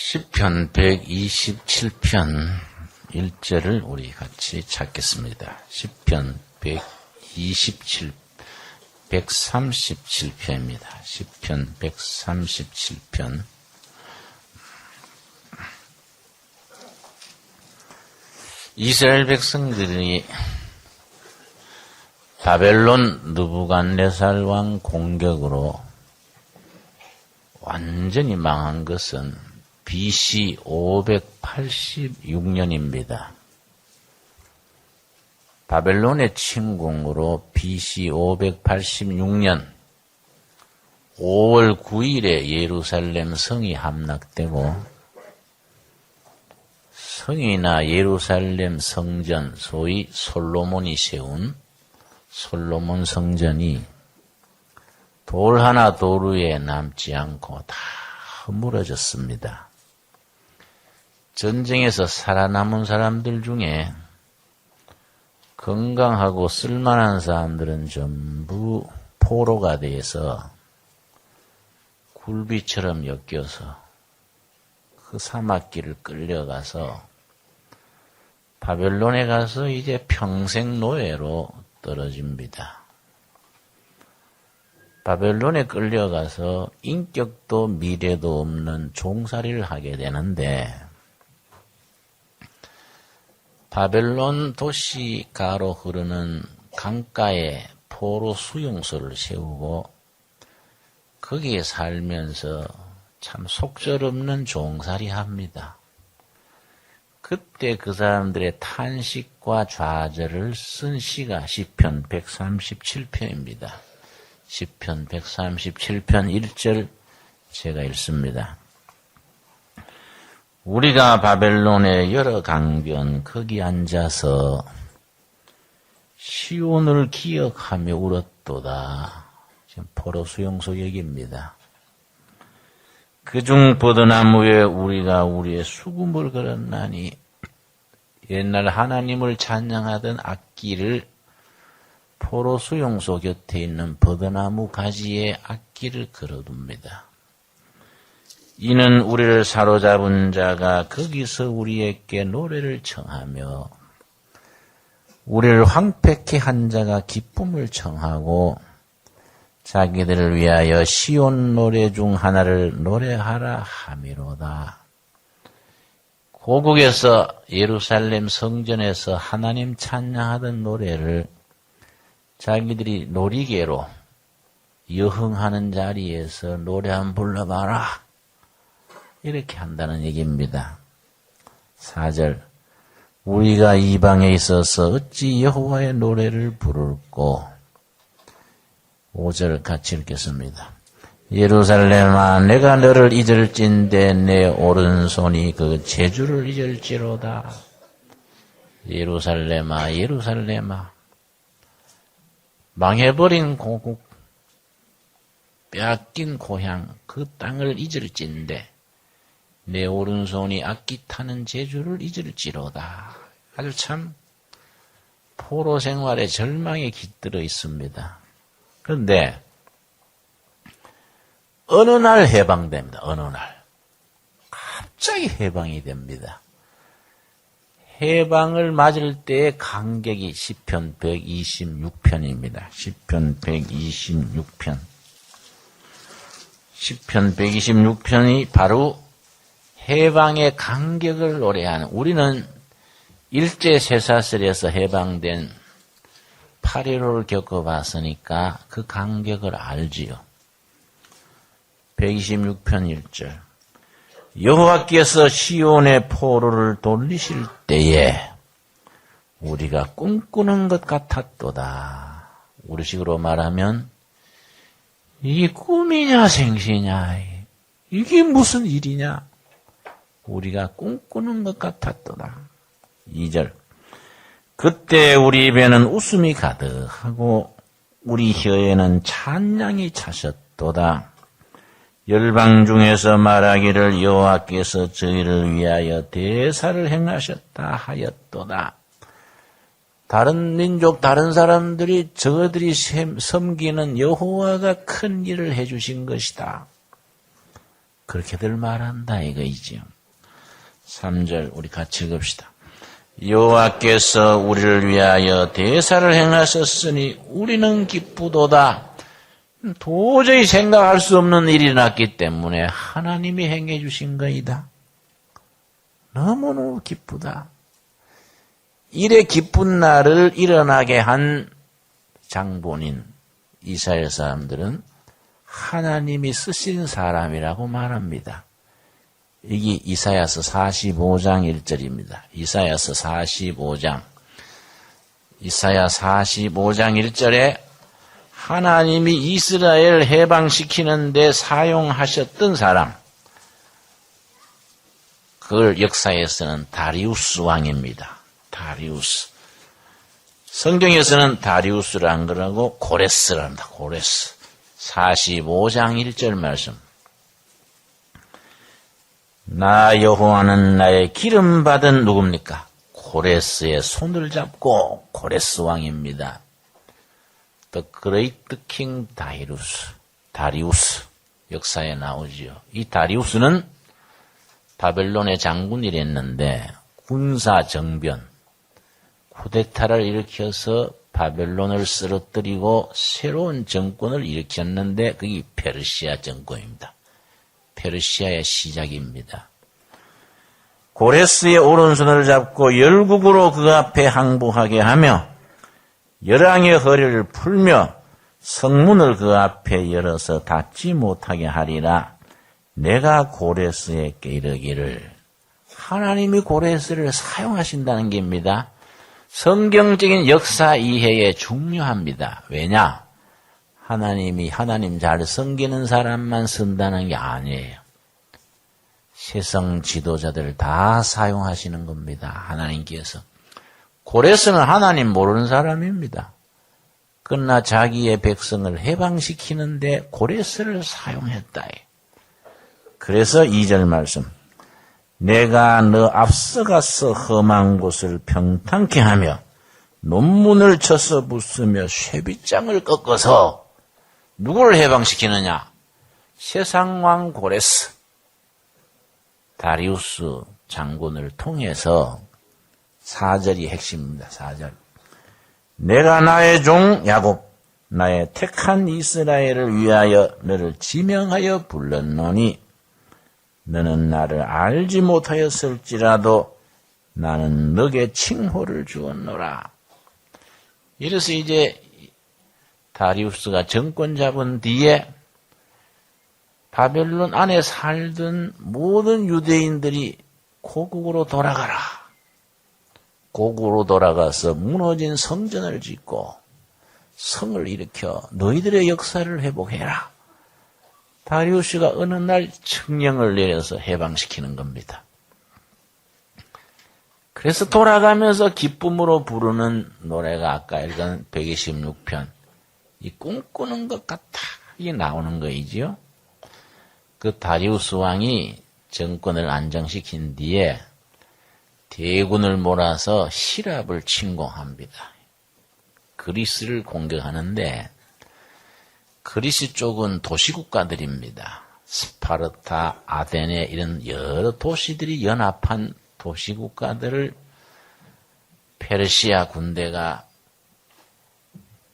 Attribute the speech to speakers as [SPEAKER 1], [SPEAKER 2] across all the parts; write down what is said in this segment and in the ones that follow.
[SPEAKER 1] 시편 127편 1절을 우리 같이 찾겠습니다. 시편 137편입니다. 시편 137편. 이스라엘 백성들이 바벨론 느부갓네살 왕 공격으로 완전히 망한 것은 BC 586년입니다. 바벨론의 침공으로 BC 586년 5월 9일에 예루살렘 성이 함락되고 성이나 예루살렘 성전, 소위 솔로몬이 세운 솔로몬 성전이 돌 하나 돌 위에 남지 않고 다 허물어졌습니다. 전쟁에서 살아남은 사람들 중에 건강하고 쓸만한 사람들은 전부 포로가 돼서 굴비처럼 엮여서 그 사막길을 끌려가서 바벨론에 가서 이제 평생 노예로 떨어집니다. 바벨론에 끌려가서 인격도 미래도 없는 종살이를 하게 되는데 바벨론 도시가로 흐르는 강가에 포로 수용소를 세우고 거기에 살면서 참 속절없는 종살이 합니다. 그때 그 사람들의 탄식과 좌절을 쓴 시가 시편 137편입니다. 시편 137편 1절 제가 읽습니다. 우리가 바벨론의 여러 강변 거기 앉아서 시온을 기억하며 울었도다. 지금 포로 수용소 얘기입니다. 그중 버드나무에 우리가 우리의 수금을 걸었나니 옛날 하나님을 찬양하던 악기를 포로 수용소 곁에 있는 버드나무 가지에 악기를 걸어둡니다. 이는 우리를 사로잡은 자가 거기서 우리에게 노래를 청하며 우리를 황폐케 한 자가 기쁨을 청하고 자기들을 위하여 시온 노래 중 하나를 노래하라 함이로다. 고국에서 예루살렘 성전에서 하나님 찬양하던 노래를 자기들이 놀이개로 여흥하는 자리에서 노래 한번 불러봐라. 이렇게 한다는 얘기입니다. 4절 우리가 이방에 있어서 어찌 여호와의 노래를 부를꼬. 5절 같이 읽겠습니다. 예루살렘아 내가 너를 잊을진대 내 오른손이 그 제주를 잊을지로다. 예루살렘아 예루살렘아 망해버린 고국 빼앗긴 고향 그 땅을 잊을진대 내 오른손이 악기 타는 제주를 잊을지로다. 아주 참 포로 생활의 절망에 깃들어 있습니다. 그런데 어느 날 해방됩니다. 어느 날 갑자기 해방이 됩니다. 해방을 맞을 때의 간격이 시편 126편입니다. 시편 126편. 시편 126편이 바로 해방의 간격을 노래하는, 우리는 일제쇠사슬에서 해방된 8.15를 겪어봤으니까 그 간격을 알지요. 126편 1절 여호와께서 시온의 포로를 돌리실 때에 우리가 꿈꾸는 것 같았도다. 우리식으로 말하면 이게 꿈이냐 생시냐 이게 무슨 일이냐 우리가 꿈꾸는 것 같았도다. 2절 그때 우리 입에는 웃음이 가득하고 우리 혀에는 찬양이 차셨도다. 열방 중에서 말하기를 여호와께서 저희를 위하여 대사를 행하셨다 하였도다. 다른 민족, 다른 사람들이 저들이 섬기는 여호와가 큰 일을 해주신 것이다. 그렇게들 말한다 이거이죠. 3절 우리 같이 읽읍시다. 여호와께서 우리를 위하여 대사를 행하셨으니 우리는 기쁘도다. 도저히 생각할 수 없는 일이 났기 때문에 하나님이 행해 주신 거이다. 너무너무 기쁘다. 이래 기쁜 날을 일어나게 한 장본인 이스라엘 사람들은 하나님이 쓰신 사람이라고 말합니다. 이게 이사야서 45장 1절입니다. 이사야서 45장. 이사야 45장 1절에 하나님이 이스라엘 해방시키는 데 사용하셨던 사람. 그걸 역사에서는 다리우스 왕입니다. 다리우스. 성경에서는 다리우스라는 거라고 고레스랍니다. 고레스. 45장 1절 말씀. 나 여호와는 나의 기름 받은 누굽니까? 고레스의 손을 잡고 고레스 왕입니다. The Great King Darius. 다리우스. 역사에 나오지요. 이 다리우스는 바벨론의 장군이랬는데 군사 정변, 쿠데타를 일으켜서 바벨론을 쓰러뜨리고 새로운 정권을 일으켰는데 그게 페르시아 정권입니다. 페르시아의 시작입니다. 고레스의 오른손을 잡고 열국으로 그 앞에 항복하게 하며 열왕의 허리를 풀며 성문을 그 앞에 열어서 닫지 못하게 하리라. 내가 고레스에게 이르기를. 하나님이 고레스를 사용하신다는 게입니다. 성경적인 역사 이해에 중요합니다. 왜냐? 하나님이 하나님 잘 섬기는 사람만 쓴다는 게 아니에요. 세상 지도자들 다 사용하시는 겁니다. 하나님께서. 고레스는 하나님 모르는 사람입니다. 그러나 자기의 백성을 해방시키는데 고레스를 사용했다. 그래서 2절 말씀. 내가 너 앞서가서 험한 곳을 평탄케 하며 논문을 쳐서 부수며 쇠빗장을 꺾어서 누구를 해방시키느냐? 세상왕 고레스, 다리우스 장군을 통해서 4절이 핵심입니다. 4절. 내가 나의 종 야곱, 나의 택한 이스라엘을 위하여 너를 지명하여 불렀노니 너는 나를 알지 못하였을지라도 나는 너에게 칭호를 주었노라. 이래서 이제 다리우스가 정권 잡은 뒤에 바벨론 안에 살던 모든 유대인들이 고국으로 돌아가라. 고국으로 돌아가서 무너진 성전을 짓고 성을 일으켜 너희들의 역사를 회복해라. 다리우스가 어느 날 칙령을 내려서 해방시키는 겁니다. 그래서 돌아가면서 기쁨으로 부르는 노래가 아까 읽은 126편. 이 꿈꾸는 것 같아. 이게 나오는 거이지요. 그 다리우스 왕이 정권을 안정시킨 뒤에 대군을 몰아서 시랍을 침공합니다. 그리스를 공격하는데 그리스 쪽은 도시국가들입니다. 스파르타, 아테네 이런 여러 도시들이 연합한 도시국가들을 페르시아 군대가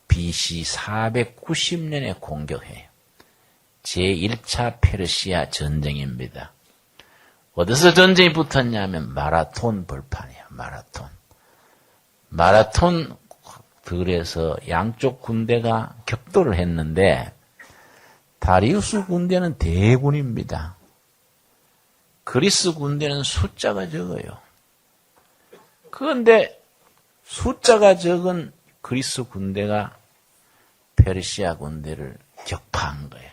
[SPEAKER 1] BC 490년에 공격해요. 제1차 페르시아 전쟁입니다. 어디서 전쟁이 붙었냐면 마라톤 벌판이에요. 마라톤 들에서 양쪽 군대가 격돌을 했는데 다리우스 군대는 대군입니다. 그리스 군대는 숫자가 적어요. 그런데 숫자가 적은 그리스 군대가 페르시아 군대를 격파한 거예요.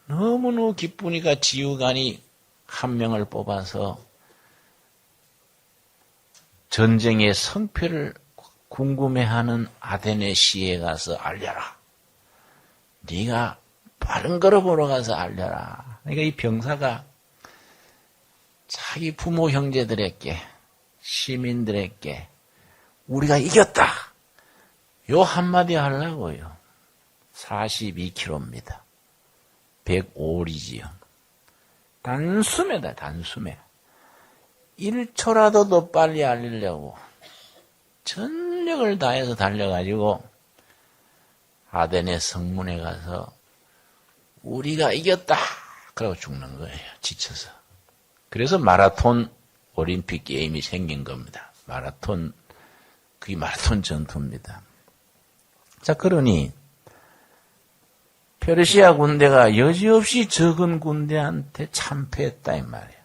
[SPEAKER 1] 너무너무 기쁘니까 지휘관이 한 명을 뽑아서 전쟁의 성패를 궁금해하는 아테네 시에 가서 알려라. 네가 바른 걸어 보러 가서 알려라. 그러니까 이 병사가 자기 부모 형제들에게 시민들에게 우리가 이겼다. 요 한마디 하려고요. 42km입니다. 105리지요. 단숨에다, 단숨에. 1초라도 더 빨리 알리려고 전력을 다해서 달려가지고 아데네 성문에 가서 우리가 이겼다! 그러고 죽는 거예요. 지쳐서. 그래서 마라톤 올림픽 게임이 생긴 겁니다. 그게 마라톤 전투입니다. 자, 그러니 페르시아 군대가 여지없이 적은 군대한테 참패했다 이 말이에요.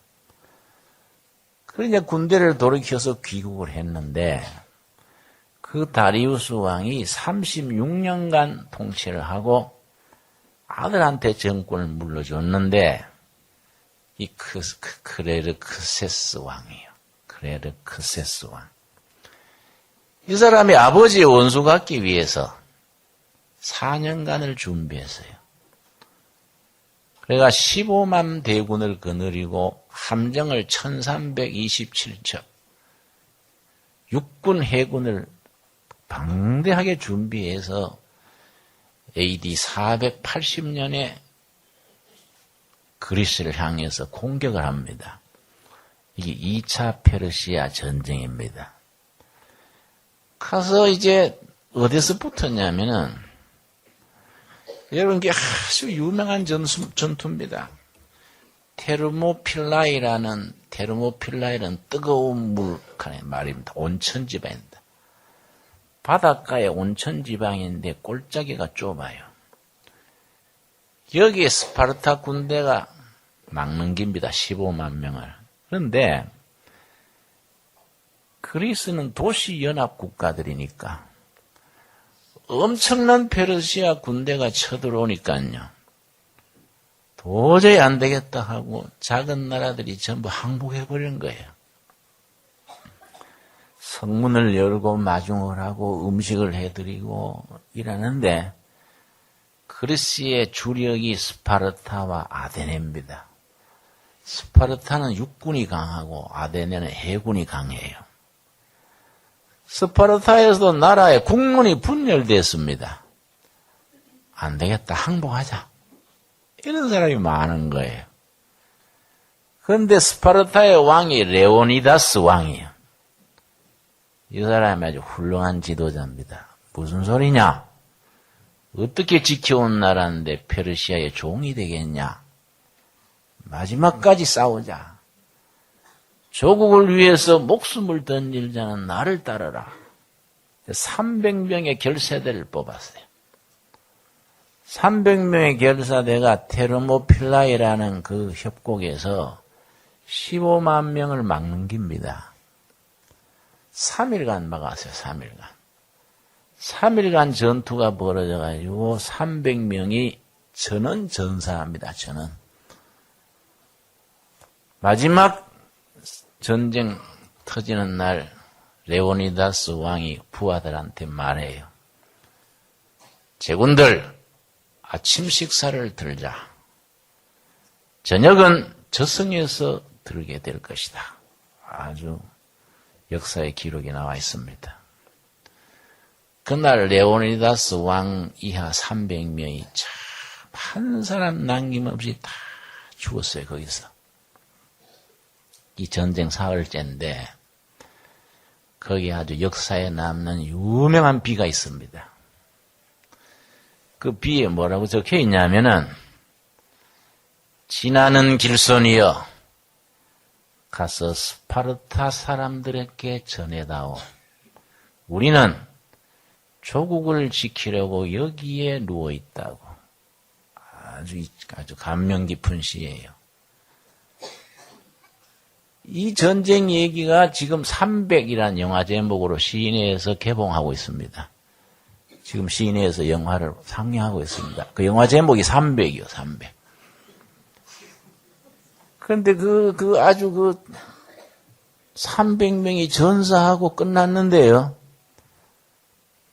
[SPEAKER 1] 그러니까 군대를 돌이켜서 귀국을 했는데 그 다리우스 왕이 36년간 통치를 하고 아들한테 정권을 물려줬는데 이 크레르크세스 왕이에요. 크레르크세스 왕. 이 사람이 아버지의 원수 갖기 위해서 4년간을 준비했어요. 그래가 15만 대군을 거느리고 함정을 1327척, 육군 해군을 방대하게 준비해서 AD 480년에 그리스를 향해서 공격을 합니다. 이게 2차 페르시아 전쟁입니다. 가서 이제 어디서 붙었냐면은 여러분 이게 아주 유명한 전투입니다. 테르모필라이라는 뜨거운 물칸의 말입니다. 온천 지방입니다. 바닷가의 온천 지방인데 골짜기가 좁아요. 여기에 스파르타 군대가 막는 겁니다. 15만 명을. 그런데 그리스는 도시 연합 국가들이니까 엄청난 페르시아 군대가 쳐들어오니까요. 도저히 안 되겠다 하고 작은 나라들이 전부 항복해버린 거예요. 성문을 열고 마중을 하고 음식을 해드리고 이러는데 그리스의 주력이 스파르타와 아데네입니다. 스파르타는 육군이 강하고 아데네는 해군이 강해요. 스파르타에서도 나라의 국문이 분열됐습니다. 안 되겠다, 항복하자. 이런 사람이 많은 거예요. 그런데 스파르타의 왕이 레오니다스 왕이에요. 이 사람이 아주 훌륭한 지도자입니다. 무슨 소리냐? 어떻게 지켜온 나라인데 페르시아의 종이 되겠냐? 마지막까지 싸우자. 조국을 위해서 목숨을 던질 자는 나를 따르라. 300명의 결사대를 뽑았어요. 300명의 결사대가 테르모필라이라는 그 협곡에서 15만 명을 막는 겁니다. 3일간 막았어요. 3일간. 3일간 전투가 벌어져가지고 300명이 전원전사합니다. 전원. 마지막 전쟁 터지는 날 레오니다스 왕이 부하들한테 말해요. 제군들 아침 식사를 들자. 저녁은 저승에서 들게 될 것이다. 아주 역사의 기록이 나와 있습니다. 그날 레오니다스 왕 이하 300명이 참 한 사람 남김없이 다 죽었어요. 거기서. 이 전쟁 사흘째인데 거기 아주 역사에 남는 유명한 비가 있습니다. 그 비에 뭐라고 적혀 있냐면은 지나는 길손이여 가서 스파르타 사람들에게 전해다오. 우리는 조국을 지키려고 여기에 누워 있다고. 아주 감명 깊은 시예요. 이 전쟁 얘기가 지금 300이라는 영화 제목으로 시인회에서 개봉하고 있습니다. 지금 시인회에서 영화를 상영하고 있습니다. 그 영화 제목이 300이요, 300. 그런데 아주 300명이 전사하고 끝났는데요.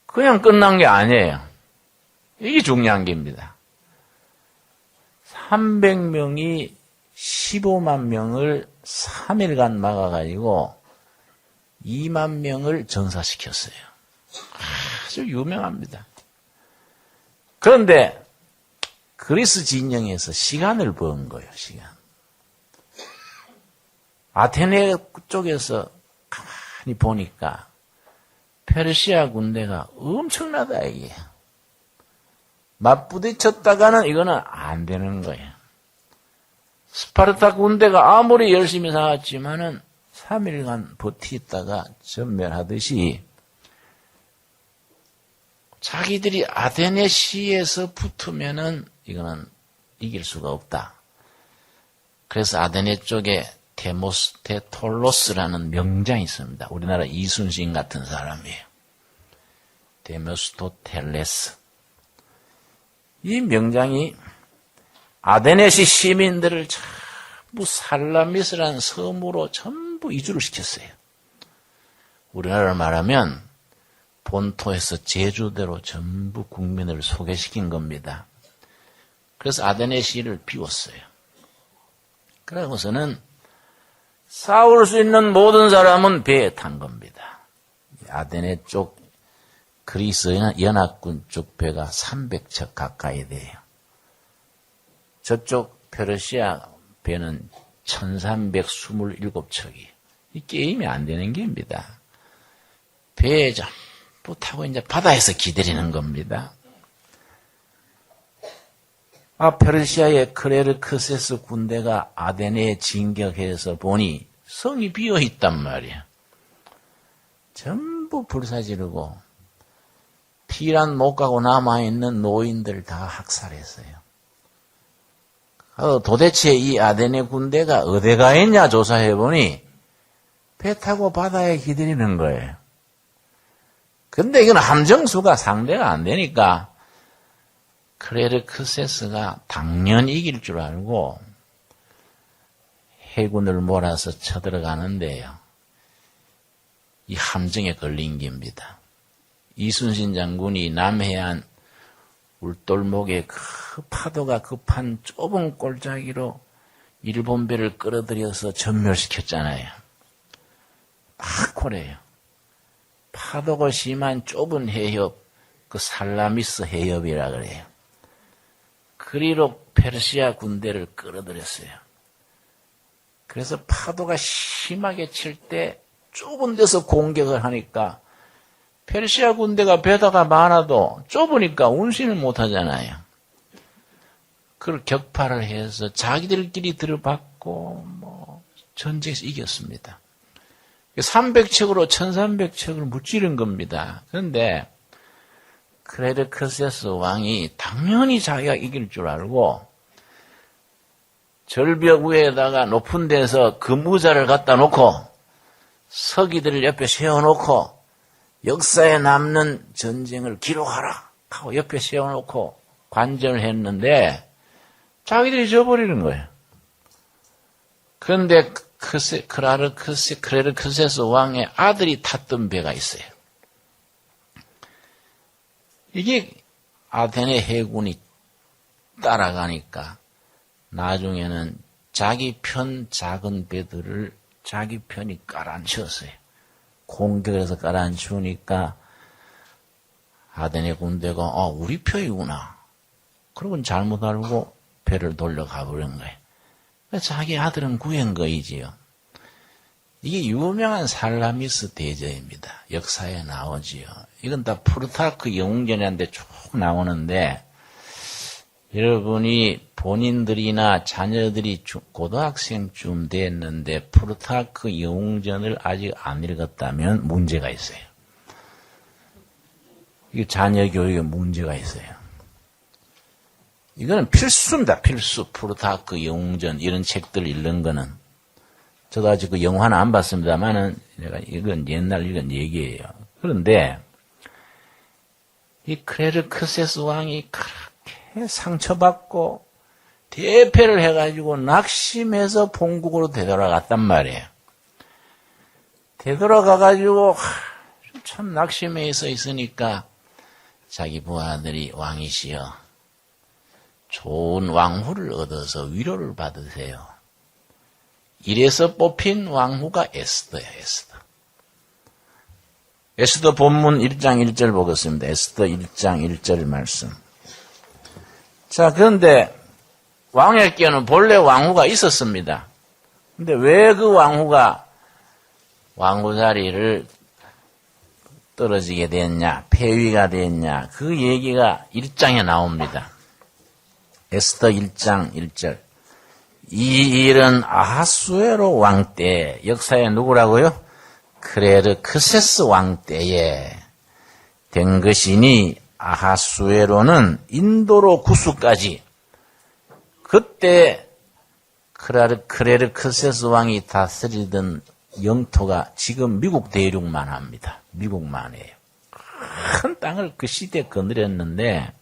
[SPEAKER 1] 그냥 끝난 게 아니에요. 이게 중요한 겁니다. 300명이 15만 명을 3일간 막아가지고 2만 명을 전사시켰어요. 아주 유명합니다. 그런데 그리스 진영에서 시간을 번 거예요. 시간. 아테네 쪽에서 가만히 보니까 페르시아 군대가 엄청나다 이게. 맞부딪혔다가는 이거는 안 되는 거예요. 스파르타 군대가 아무리 열심히 싸웠지만은 3일간 버티다가 전멸하듯이 자기들이 아테네 시에서 붙으면은 이거는 이길 수가 없다. 그래서 아테네 쪽에 데모스테톨로스라는 명장이 있습니다. 우리나라 이순신 같은 사람이에요. 데모스토텔레스. 이 명장이 아테네시 시민들을 전부 살라미스라는 섬으로 전부 이주를 시켰어요. 우리나라로 말하면 본토에서 제주대로 전부 국민을 소개시킨 겁니다. 그래서 아테네시를 비웠어요. 그러고서는 싸울 수 있는 모든 사람은 배에 탄 겁니다. 아테네 쪽 그리스 연합군 쪽 배가 300척 가까이 돼요. 저쪽 페르시아 배는 1327척이. 이 게임이 안 되는 겁니다. 배에 전부 타고 이제 바다에서 기다리는 겁니다. 페르시아의 크레르크세스 군대가 아테네에 진격해서 보니 성이 비어있단 말이야. 전부 불사지르고 피란 못 가고 남아있는 노인들 다 학살했어요. 도대체 이 아테네 군대가 어디 가 있냐 조사해보니 배 타고 바다에 기다리는 거예요. 근데 이건 함정수가 상대가 안 되니까 크레르크세스가 당연히 이길 줄 알고 해군을 몰아서 쳐들어가는데요. 이 함정에 걸린 겁니다. 이순신 장군이 남해안 울돌목에 그 파도가 급한 좁은 골짜기로 일본 배를 끌어들여서 전멸시켰잖아요. 딱 그래요. 파도가 심한 좁은 해협, 그 살라미스 해협이라 그래요. 그리로 페르시아 군대를 끌어들였어요. 그래서 파도가 심하게 칠 때 좁은 데서 공격을 하니까 페르시아 군대가 배다가 많아도 좁으니까 운신을 못하잖아요. 그걸 격파를 해서 자기들끼리 들어받고 전쟁에서 이겼습니다. 300척으로 1300척을 무찌른 겁니다. 그런데 크레르크세스 왕이 당연히 자기가 이길 줄 알고 절벽 위에다가 높은 데서 금의자를 갖다 놓고 서기들을 옆에 세워놓고 역사에 남는 전쟁을 기록하라 하고 옆에 세워놓고 관전을 했는데 자기들이 져버리는 거예요. 그런데 크레르크세스 왕의 아들이 탔던 배가 있어요. 이게 아테네 해군이 따라가니까 나중에는 자기 편 작은 배들을 자기 편이 깔아앉혔어요. 공격해서 깔아앉히니까 아테네 군대가 우리 편이구나. 그러고는 잘못 알고 배를 돌려가 버린 거예요. 자기 아들은 구한 거이지요. 이게 유명한 살라미스 대제입니다. 역사에 나오지요. 이건 다 프루타크 영웅전한테 쭉 나오는데 여러분이 본인들이나 자녀들이 고등학생쯤 됐는데 프루타크 영웅전을 아직 안 읽었다면 문제가 있어요. 이게 자녀 교육에 문제가 있어요. 이거는 필수입니다. 필수. 프루타크 영웅전 이런 책들 읽는 거는. 저도 아직 그 영화는 안 봤습니다만은 내가 이건 옛날 읽은 얘기예요. 그런데 이 크레르크세스 왕이 그렇게 상처받고 대패를 해가지고 낙심해서 본국으로 되돌아갔단 말이에요. 되돌아가가지고 참 낙심해 있으니까 자기 부하들이 왕이시여 좋은 왕후를 얻어서 위로를 받으세요. 이래서 뽑힌 왕후가 에스더예요. 에스더 본문 1장 1절 보겠습니다. 에스더 1장 1절 말씀. 자, 그런데 왕에게는 본래 왕후가 있었습니다. 근데 왜 그 왕후가 왕후 자리를 떨어지게 됐냐, 폐위가 됐냐, 그 얘기가 1장에 나옵니다. 에스더 1장 1절. 이 일은 아하수에로 왕 때, 역사에 누구라고요? 크레르크세스 왕 때에 된 것이니 아하수에로는 인도로 구수까지 그때 크레르크세스 왕이 다스리던 영토가 지금 미국 대륙만 합니다. 미국만 해요. 큰 땅을 그 시대에 거느렸는데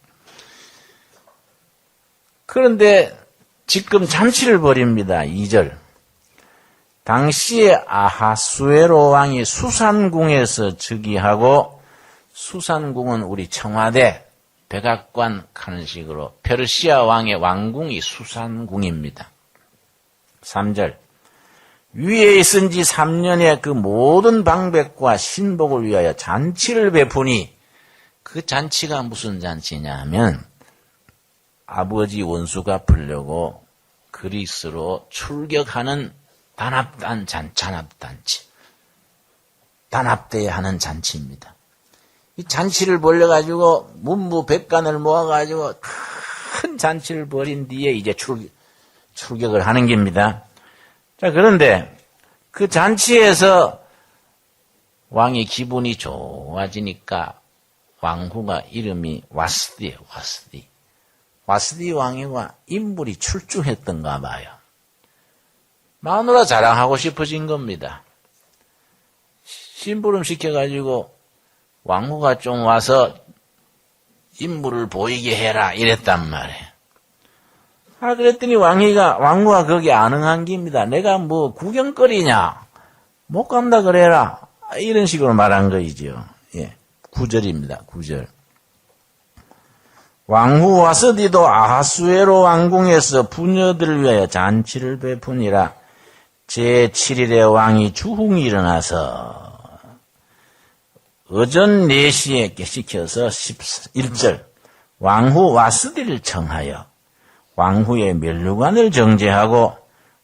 [SPEAKER 1] 그런데 지금 잔치를 벌입니다. 2절. 당시에 아하수에로 왕이 수산궁에서 즉위하고 수산궁은 우리 청와대 백악관 하는 식으로 페르시아 왕의 왕궁이 수산궁입니다. 3절. 위에 있은 지 3년의 그 모든 방백과 신복을 위하여 잔치를 베푸니 그 잔치가 무슨 잔치냐 하면 아버지 원수가 풀려고 그리스로 출격하는 잔합단체. 단합대회 하는 잔치입니다. 이 잔치를 벌려가지고 문무 백관을 모아가지고 큰 잔치를 벌인 뒤에 이제 출격을 하는 겁니다. 자, 그런데 그 잔치에서 왕의 기분이 좋아지니까 왕후가 이름이 와스디예요. 와스디. 와스디 왕후가 인물이 출중했던가 봐요. 마누라 자랑하고 싶어진 겁니다. 심부름 시켜가지고 왕후가 좀 와서 인물을 보이게 해라 이랬단 말이에요. 그랬더니 왕후가 거기에 안 응한 겁니다. 내가 뭐 구경거리냐? 못 간다 그래라. 이런 식으로 말한 거이죠. 예. 9절입니다. 9절. 왕후 와스디도 아하수에로 왕궁에서 부녀들을 위하여 잔치를 베푸니라. 제7일에 왕이 주흥이 일어나서 오전 4시에 깨시켜서 11절 왕후 와스디를 청하여 왕후의 면류관을 정제하고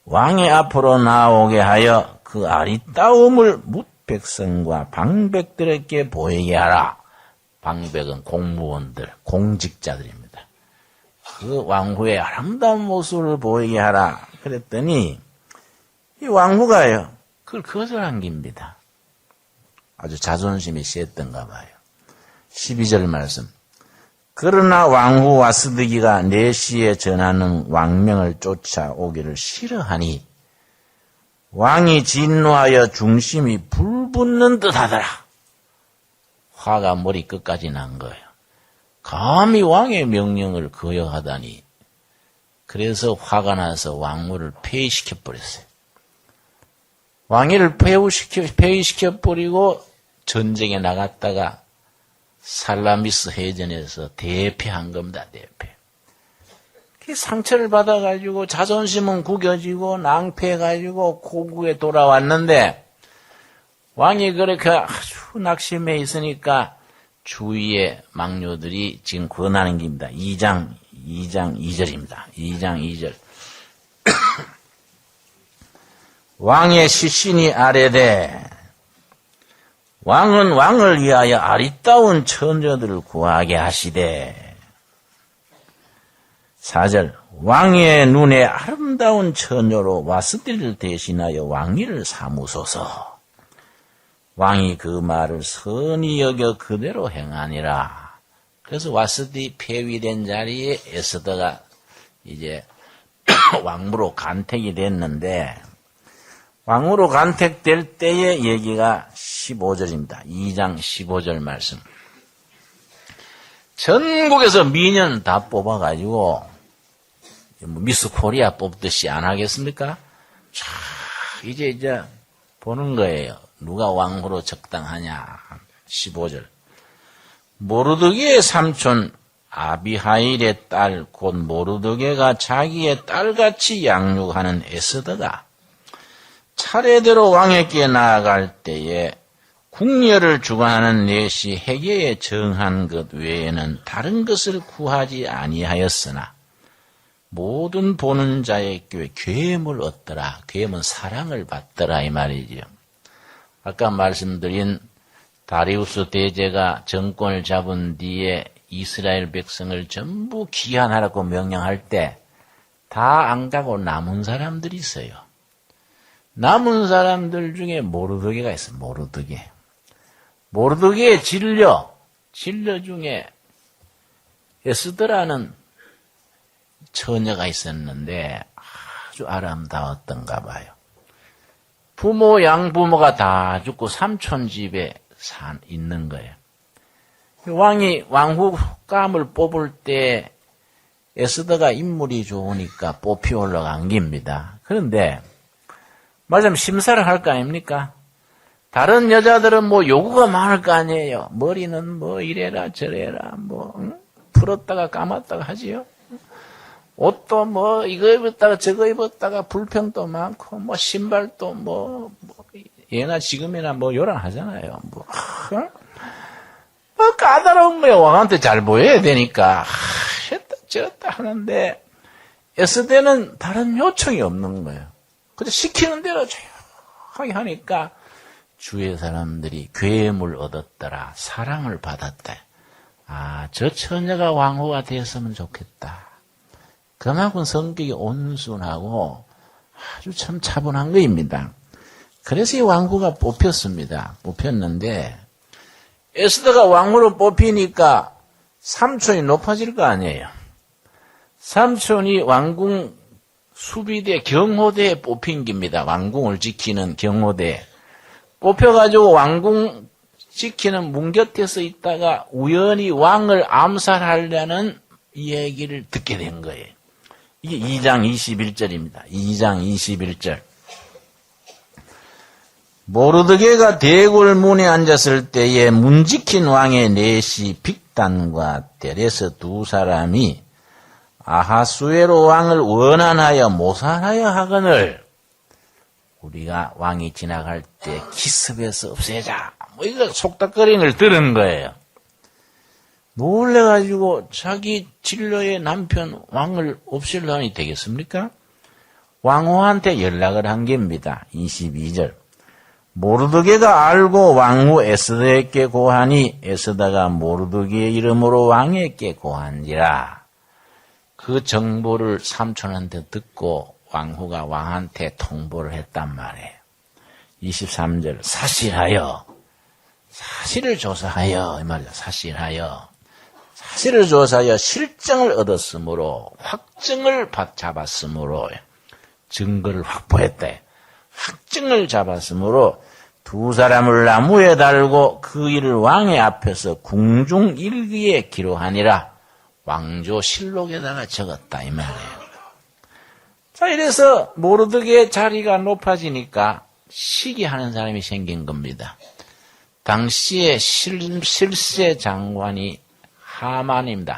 [SPEAKER 1] 왕의 앞으로 나오게 하여 그 아리따움을 뭇백성과 방백들에게 보이게 하라. 방백은 공무원들, 공직자들입니다. 그 왕후의 아름다운 모습을 보이게 하라. 그랬더니 이 왕후가요, 그걸 거절한 겁니다. 아주 자존심이 셌던가 봐요. 12절 말씀. 그러나 왕후 와스디기가 4시에 전하는 왕명을 쫓아오기를 싫어하니 왕이 진노하여 중심이 불붙는 듯하더라. 화가 머리 끝까지 난 거예요. 감히 왕의 명령을 거역하다니. 그래서 화가 나서 왕후를 폐위시켜버렸어요. 왕위를 폐위시켜버리고 전쟁에 나갔다가 살라미스 해전에서 대패한 겁니다. 대패. 상처를 받아가지고 자존심은 구겨지고 낭패해가지고 고국에 돌아왔는데 왕이 그렇게 아주 낙심해 있으니까 주위의 막료들이 지금 권하는 겁니다. 2장 2절입니다. 2장 2절. 왕의 시신이 아래되 왕은 왕을 위하여 아리따운 처녀들을 구하게 하시되 4절 왕의 눈에 아름다운 처녀로 와스디를 대신하여 왕위를 삼으소서. 왕이 그 말을 선히 여겨 그대로 행하니라. 그래서 와스디 폐위된 자리에 에스더가 이제 왕무로 간택이 됐는데 왕으로 간택될 때의 얘기가 15절입니다. 2장 15절 말씀. 전국에서 미녀는 다 뽑아가지고 미스 코리아 뽑듯이 안 하겠습니까? 이제 보는 거예요. 누가 왕후로 적당하냐. 15절. 모르드게의 삼촌 아비하일의 딸 곧 모르드게가 자기의 딸같이 양육하는 에스더가 차례대로 왕에게 나아갈 때에 궁녀를 주관하는 넷이 해계에 정한 것 외에는 다른 것을 구하지 아니하였으나 모든 보는 자의 괴물 얻더라. 괴물 사랑을 받더라 이 말이죠. 아까 말씀드린 다리우스 대제가 정권을 잡은 뒤에 이스라엘 백성을 전부 귀환하라고 명령할 때 다 안 가고 남은 사람들이 있어요. 남은 사람들 중에 모르드게가 있어요. 모르드게의 진료 중에 에스더라는 처녀가 있었는데 아주 아름다웠던가 봐요. 부모, 양부모가 다 죽고 삼촌 집에 있는 거예요. 왕이 왕후감을 뽑을 때 에스더가 인물이 좋으니까 뽑히 올라간 겁니다. 그런데 말하자면 심사를 할 거 아닙니까? 다른 여자들은 뭐 요구가 많을 거 아니에요. 머리는 뭐 이래라 저래라 풀었다가 감았다가 하지요. 옷도 뭐 이거 입었다가 저거 입었다가 불평도 많고 뭐 신발도 예나 지금이나 요란하잖아요. 까다로운 거예요. 왕한테 잘 보여야 되니까 했다 저랬다 하는데 에스더는 다른 요청이 없는 거예요. 그저 시키는 대로 조용하게 하니까 주위의 사람들이 괴물 얻었더라. 사랑을 받았다. 저 처녀가 왕후가 되었으면 좋겠다. 그만큼 성격이 온순하고 아주 참 차분한 거입니다. 그래서 이 왕후가 뽑혔는데 에스더가 왕후로 뽑히니까 삼촌이 높아질 거 아니에요. 삼촌이 왕궁 수비대 경호대에 뽑힌 겁니다. 왕궁을 지키는 경호대. 뽑혀가지고 왕궁 지키는 문 곁에서 있다가 우연히 왕을 암살하려는 얘기를 듣게 된 거예요. 이게 2장 21절입니다. 2장 21절. 모르드게가 대궐 문에 앉았을 때에 문 지킨 왕의 넷이 빅단과 데레스 두 사람이 아하수에로 왕을 원한하여 모살하여 하거늘 우리가 왕이 지나갈 때 기습해서 없애자. 이거 속닥거리는 걸 들은 거예요. 놀래가지고 자기 진로의 남편 왕을 없애려니 되겠습니까? 왕후한테 연락을 한 겁니다. 22절. 모르드게가 알고 왕후 에스더에게 고하니 에스더가 모르드게의 이름으로 왕에게 고한지라. 그 정보를 삼촌한테 듣고 왕후가 왕한테 통보를 했단 말이에요. 23절. 사실을 조사하여 이 말이야. 사실을 조사하여 실정을 얻었으므로 확증을 잡았으므로 증거를 확보했다. 확증을 잡았으므로 두 사람을 나무에 달고 그 일을 왕의 앞에서 궁중일기에 기록하니라. 왕조 실록에다가 적었다 이 말이에요. 자, 이래서 모르드게의 자리가 높아지니까 시기하는 사람이 생긴 겁니다. 당시에 실세 장관이 하만입니다.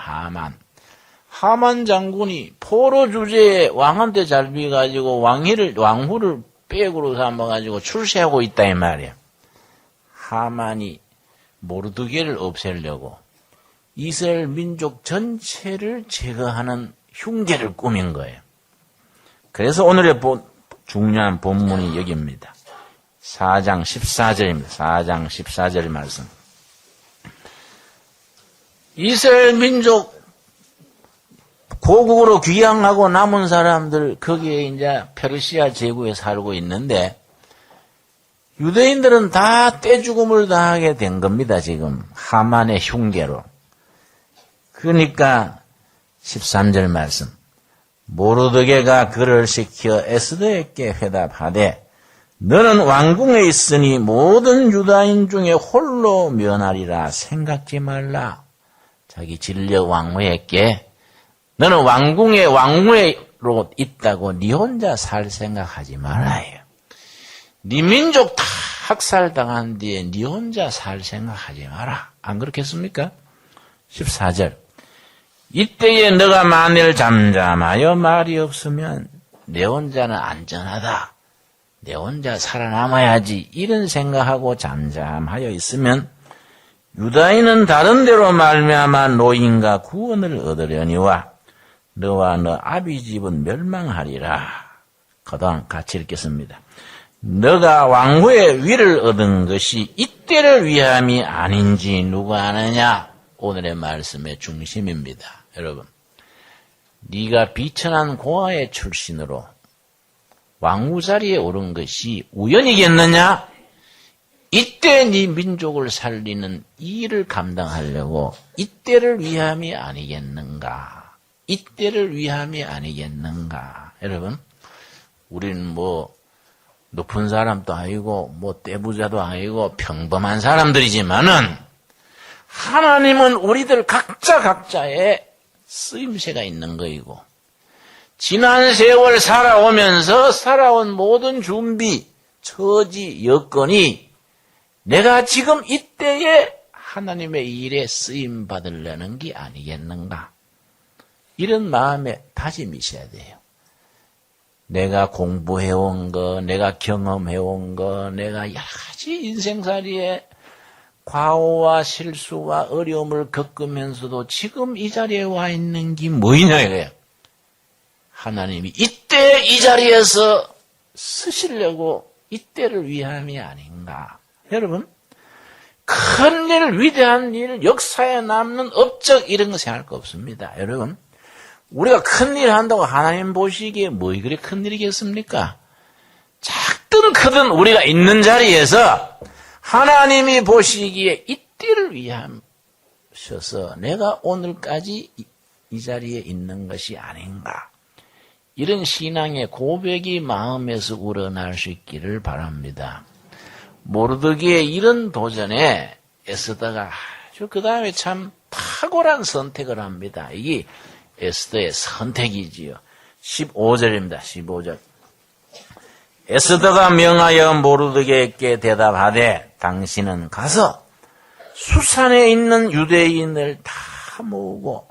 [SPEAKER 1] 하만 장군이 포로 주제에 왕한테 잘 비가지고 왕후를 백으로 삼아가지고 출세하고 있다 이 말이에요. 하만이 모르드게를 없애려고 이스라엘 민족 전체를 제거하는 흉계를 꾸민 거예요. 그래서 오늘의 중요한 본문이 여기입니다. 4장 14절입니다. 4장 14절 말씀. 이스라엘 민족 고국으로 귀향하고 남은 사람들 거기에 이제 페르시아 제국에 살고 있는데 유대인들은 다 떼죽음을 당하게 된 겁니다. 지금 하만의 흉계로. 그러니까 13절 말씀. 모르드게가 그를 시켜 에스더에게 회답하되 너는 왕궁에 있으니 모든 유다인 중에 홀로 면하리라 생각지 말라. 자기 진려 왕후에게 너는 왕후로 있다고 네 혼자 살 생각하지 말아요. 네 민족 다 학살당한 뒤에 네 혼자 살 생각하지 마라. 안 그렇겠습니까? 14절. 이때에 너가 만일 잠잠하여 말이 없으면 내 혼자는 안전하다. 내 혼자 살아남아야지. 이런 생각하고 잠잠하여 있으면 유다인은 다른 데로 말미암아 노인과 구원을 얻으려니와 너와 너 아비 집은 멸망하리라. 그동안 같이 읽겠습니다. 너가 왕후의 위를 얻은 것이 이때를 위함이 아닌지 누가 아느냐? 오늘의 말씀의 중심입니다. 여러분, 네가 비천한 고아의 출신으로 왕후 자리에 오른 것이 우연이겠느냐? 이때 네 민족을 살리는 이 일을 감당하려고 이때를 위함이 아니겠는가? 이때를 위함이 아니겠는가? 여러분, 우리는 뭐 높은 사람도 아니고 뭐 떼부자도 아니고 평범한 사람들이지만은 하나님은 우리들 각자의 쓰임새가 있는 거이고 지난 세월 살아오면서 살아온 모든 준비, 처지, 여건이 내가 지금 이때에 하나님의 일에 쓰임 받으려는 게 아니겠는가? 이런 마음에 다짐이 있어야 돼요. 내가 공부해온 거, 내가 경험해온 거, 내가 여러 가지 인생살이에 과오와 실수와 어려움을 겪으면서도 지금 이 자리에 와 있는 게 뭐이냐 이거예요. 하나님이 이때 이 자리에서 쓰시려고 이때를 위함이 아닌가. 여러분, 큰일, 위대한 일, 역사에 남는 업적 이런 거 생각할 거 없습니다. 여러분, 우리가 큰일 한다고 하나님 보시기에 뭐 그리 큰일이겠습니까? 작든 크든 우리가 있는 자리에서 하나님이 보시기에 이때를 위하셔서 내가 오늘까지 이 자리에 있는 것이 아닌가. 이런 신앙의 고백이 마음에서 우러날 수 있기를 바랍니다. 모르드기의 이런 도전에 에스더가 아주 그 다음에 참 탁월한 선택을 합니다. 이게 에스더의 선택이지요. 15절입니다. 15절. 에스더가 명하여 모르드게에게 대답하되 당신은 가서 수산에 있는 유대인을 다 모으고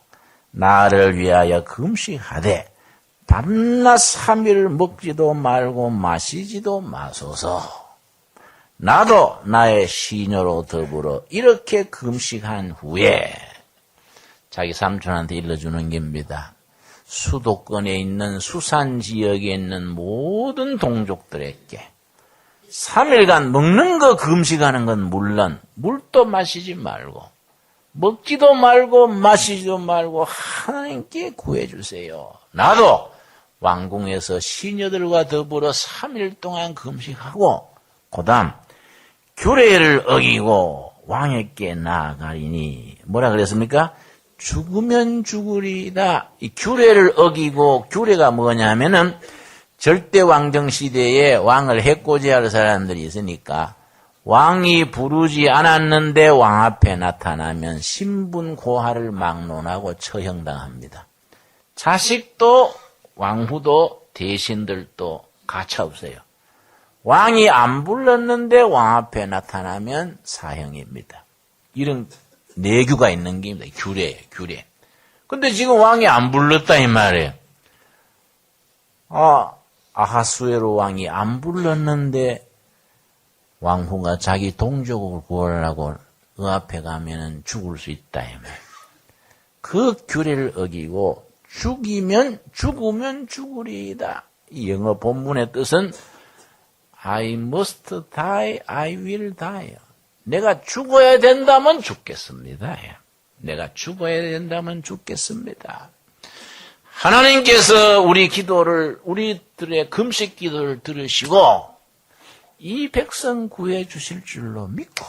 [SPEAKER 1] 나를 위하여 금식하되 밤낮 3일 먹지도 말고 마시지도 마소서. 나도 나의 시녀로 더불어 이렇게 금식한 후에 자기 삼촌한테 일러주는 겁니다. 수도권에 있는 수산 지역에 있는 모든 동족들에게 3일간 먹는 거 금식하는 건 물론 물도 마시지 말고 먹지도 말고 마시지도 말고 하나님께 구해주세요. 나도 왕궁에서 시녀들과 더불어 3일 동안 금식하고 그 다음 규례를 어기고 왕에게 나아가리니 뭐라 그랬습니까? 죽으면 죽으리다. 이 규례를 어기고 규례가 뭐냐면은 절대 왕정 시대에 왕을 해코지할 사람들이 있으니까 왕이 부르지 않았는데 왕 앞에 나타나면 신분 고하를 막론하고 처형당합니다. 자식도 왕후도 대신들도 가차없어요. 왕이 안 불렀는데 왕 앞에 나타나면 사형입니다. 이런 내규가 있는 게입니다. 규례예요, 규례. 근데 지금 왕이 안 불렀다 이 말이에요. 아하수에로 왕이 안 불렀는데 왕후가 자기 동족을 구하려고 그 앞에 가면은 죽을 수 있다 이 말이에요. 그 규례를 어기고 죽으면 죽으리이다. 이 영어 본문의 뜻은 I must die, I will die. 내가 죽어야 된다면 죽겠습니다. 내가 죽어야 된다면 죽겠습니다. 하나님께서 우리 기도를, 우리들의 금식 기도를 들으시고 이 백성 구해 주실 줄로 믿고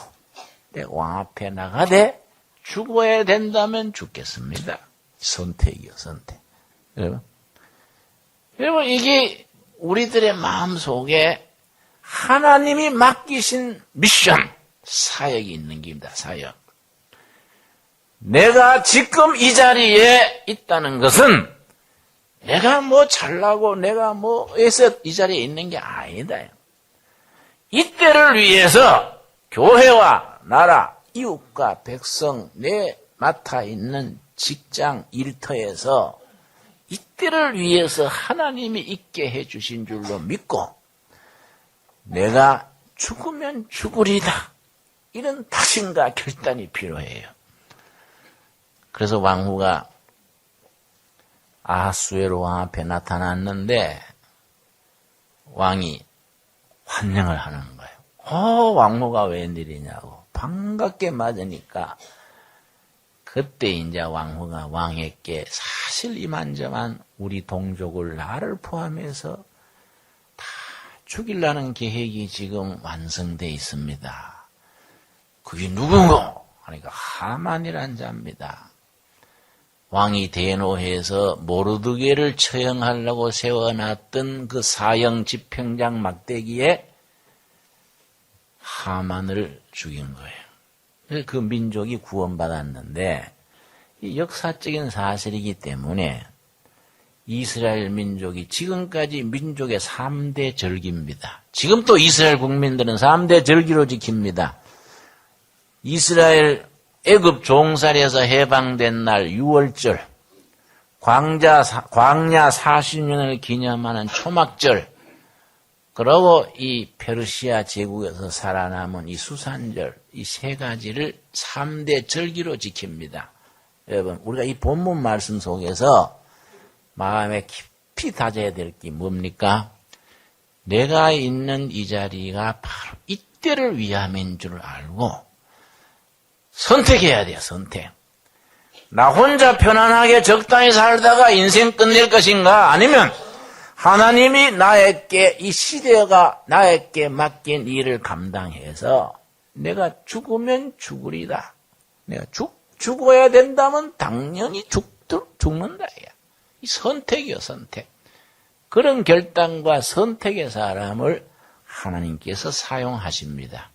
[SPEAKER 1] 내 왕 앞에 나가되 죽어야 된다면 죽겠습니다. 선택이요, 선택. 여러분, 이게 우리들의 마음 속에 하나님이 맡기신 미션, 사역이 있는 겁니다, 사역. 내가 지금 이 자리에 있다는 것은 내가 뭐 잘나고 내가 뭐 해서 이 자리에 있는 게 아니다. 이때를 위해서 교회와 나라, 이웃과 백성, 내 맡아 있는 직장, 일터에서 이때를 위해서 하나님이 있게 해주신 줄로 믿고 내가 죽으면 죽으리다. 이런 다짐과 결단이 필요해요. 그래서 왕후가 아하수에로 왕 앞에 나타났는데 왕이 환영을 하는 거예요. 왕후가 웬일이냐고 반갑게 맞으니까 그때 이제 왕후가 왕에게 사실 이만저만 우리 동족을 나를 포함해서 다 죽이려는 계획이 지금 완성되어 있습니다. 그게 누군고? 그러니까 하만이란 자입니다. 왕이 대노해서 모르드게를 처형하려고 세워놨던 그 사형 집행장 막대기에 하만을 죽인 거예요. 그래서 그 민족이 구원받았는데 이 역사적인 사실이기 때문에 이스라엘 민족이 지금까지 민족의 3대 절기입니다. 지금 또 이스라엘 국민들은 3대 절기로 지킵니다. 이스라엘 애굽 종살이에서 해방된 날 6월절, 광야 40년을 기념하는 초막절, 그리고 이 페르시아 제국에서 살아남은 이 수산절, 이 세 가지를 3대 절기로 지킵니다. 여러분, 우리가 이 본문 말씀 속에서 마음에 깊이 다져야 될 게 뭡니까? 내가 있는 이 자리가 바로 이때를 위함인 줄 알고 선택해야 돼요, 선택. 나 혼자 편안하게 적당히 살다가 인생 끝낼 것인가? 아니면 하나님이 나에게 이 시대가 나에게 맡긴 일을 감당해서 내가 죽으면 죽으리다. 내가 죽어야 된다면 당연히 죽는다. 이 선택이요, 선택. 그런 결단과 선택의 사람을 하나님께서 사용하십니다.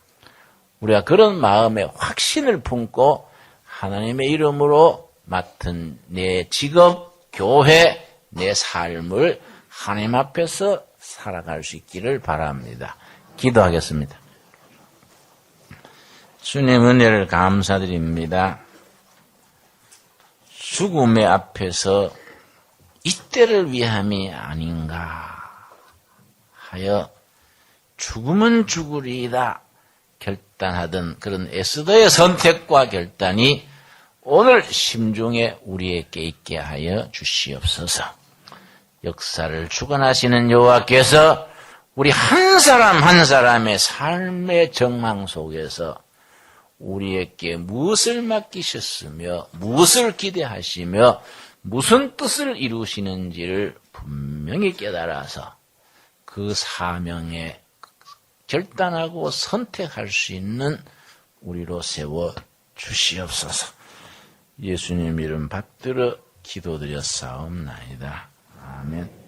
[SPEAKER 1] 우리가 그런 마음의 확신을 품고 하나님의 이름으로 맡은 내 직업, 교회, 내 삶을 하나님 앞에서 살아갈 수 있기를 바랍니다. 기도하겠습니다. 주님 은혜를 감사드립니다. 죽음의 앞에서 이때를 위함이 아닌가 하여 죽으면 죽으리이다 결단하던 그런 에스더의 선택과 결단이 오늘 심중에 우리에게 있게 하여 주시옵소서. 역사를 주관하시는 여호와께서 우리 한 사람 한 사람의 삶의 정황 속에서 우리에게 무엇을 맡기셨으며 무엇을 기대하시며 무슨 뜻을 이루시는지를 분명히 깨달아서 그 사명에 결단하고 선택할 수 있는 우리로 세워 주시옵소서. 예수님 이름 받들어 기도드렸사옵나이다. 아멘.